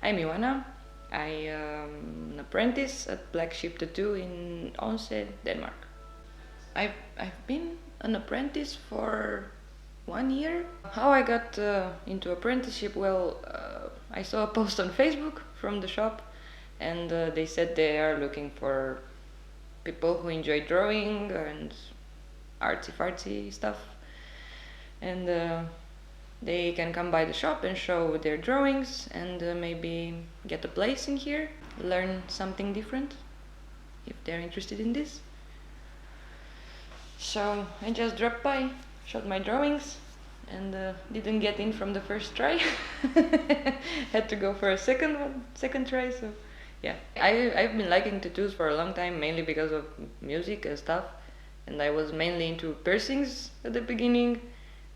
I'm Ioana. I am an apprentice at Black Sheep Tattoo in Odense, Denmark. I've been an apprentice for 1 year. How I got into apprenticeship? Well, I saw a post on Facebook from the shop, and they said they are looking for people who enjoy drawing and artsy-fartsy stuff, and they can come by the shop and show their drawings and maybe get a place in here, learn something different if they're interested in this. So I just dropped by, showed my drawings, and didn't get in from the first try. Had to go for a second try. So yeah, I've been liking tattoos for a long time, mainly because of music and stuff, and I was mainly into piercings at the beginning,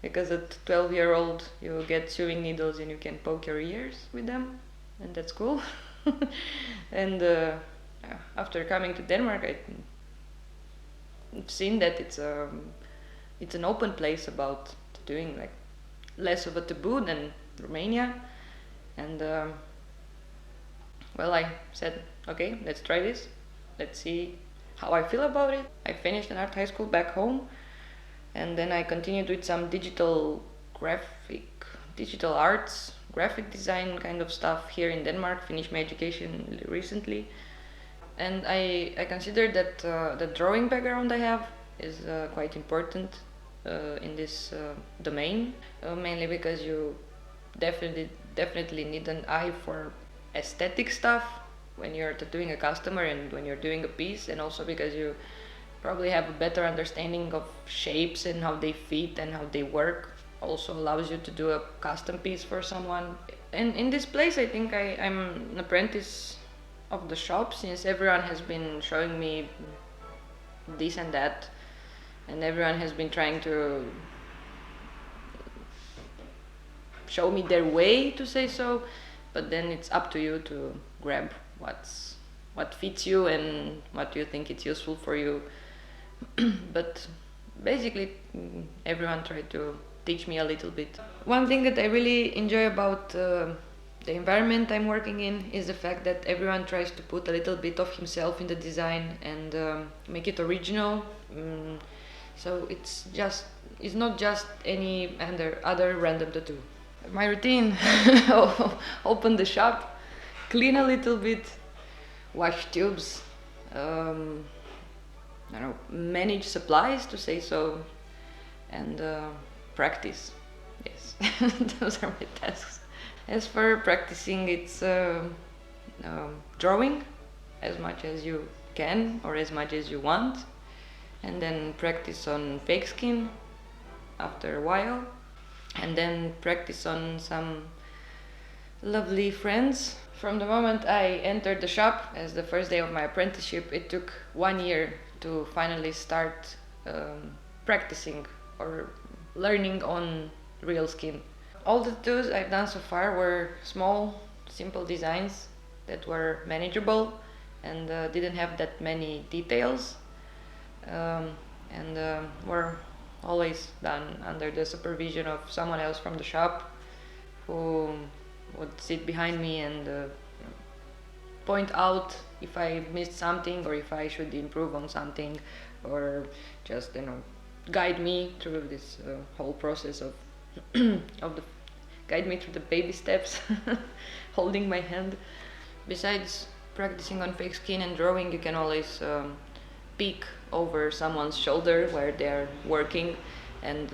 because at 12-year-old you get sewing needles and you can poke your ears with them, and that's cool. And after coming to Denmark, I've seen that it's an open place about doing, like, less of a taboo than Romania, and well, I said, okay, let's try this, let's see how I feel about it. I finished an art high school back home, and then I continued with some digital arts, graphic design kind of stuff here in Denmark, finished my education recently. And I consider that the drawing background I have is quite important in this domain, mainly because you definitely need an eye for aesthetic stuff when you're tattooing a customer and when you're doing a piece, and also because you probably have a better understanding of shapes and how they fit and how they work. Also allows you to do a custom piece for someone. And in this place, I think I'm an apprentice of the shop, since everyone has been showing me this and that, and everyone has been trying to show me their way, to say so, but then it's up to you to grab what fits you and what you think it's useful for you. But basically everyone tried to teach me a little bit. One thing that I really enjoy about the environment I'm working in is the fact that everyone tries to put a little bit of himself in the design and make it original. So it's not just any other random tattoo. My routine: open the shop, clean a little bit, wash tubes, I don't know, manage supplies, to say so, and practice. Yes, those are my tasks. As for practicing, it's drawing as much as you can or as much as you want, and then practice on fake skin after a while, and then practice on some lovely friends. From the moment I entered the shop as the first day of my apprenticeship, it took 1 year to finally start practicing or learning on real skin. All the tattoos I've done so far were small, simple designs that were manageable and didn't have that many details, and were always done under the supervision of someone else from the shop, who would sit behind me and point out if I missed something or if I should improve on something, or just guide me through this whole process of guide me through the baby steps, holding my hand. Besides practicing on fake skin and drawing, you can always peek over someone's shoulder where they're working, and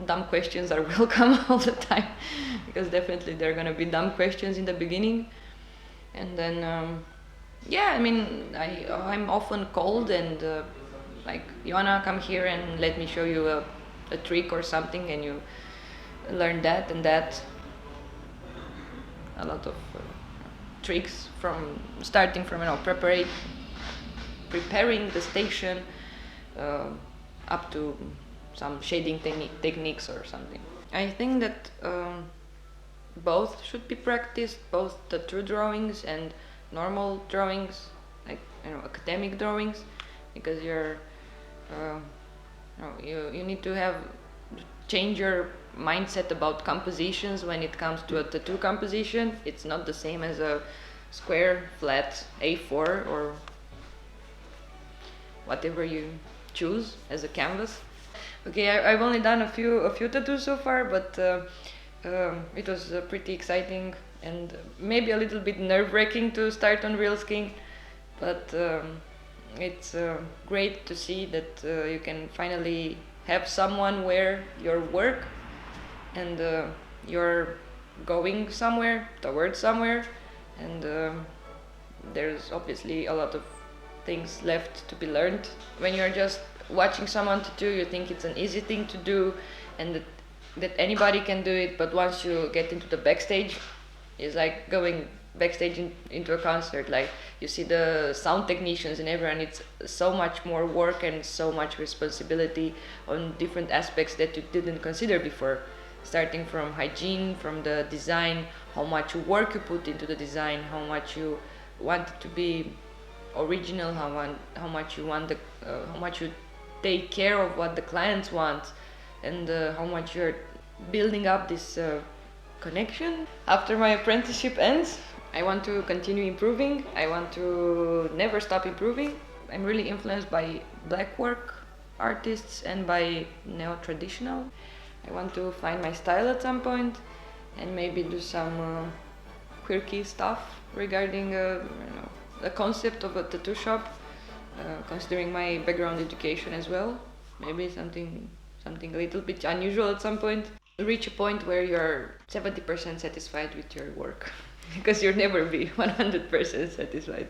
dumb questions are welcome all the time, because definitely there are gonna be dumb questions in the beginning. And then yeah, I mean, I'm often called and like, Ioana, come here and let me show you a trick or something, and you learn that and that. A lot of tricks, from starting from preparing the station up to some shading techniques or something. I think that both should be practiced, both the true drawings and normal drawings, like academic drawings, because you need to change your mindset about compositions when it comes to a tattoo composition. It's not the same as a square, flat A4 or whatever you choose as a canvas. Okay, I've only done a few tattoos so far, but it was pretty exciting and maybe a little bit nerve-wracking to start on real skin, but it's great to see that you can finally have someone wear your work and you're going somewhere, towards somewhere, and there's obviously a lot of things left to be learned. When you're just watching someone tattoo, you think it's an easy thing to do and that anybody can do it, but once you get into the backstage, it's like going backstage into a concert. Like, you see the sound technicians and everyone, it's so much more work and so much responsibility on different aspects that you didn't consider before, starting from hygiene, from the design, how much work you put into the design, how much you want it to be original, how much you want how much you take care of what the clients want, and how much you're building up this connection. After my apprenticeship ends, I want to continue improving. I want to never stop improving. I'm really influenced by black work artists and by neo-traditional. I want to find my style at some point and maybe do some quirky stuff regarding the concept of a tattoo shop, considering my background education as well. Maybe something a little bit unusual at some point. Reach a point where you're 70% satisfied with your work because you'll never be 100% satisfied.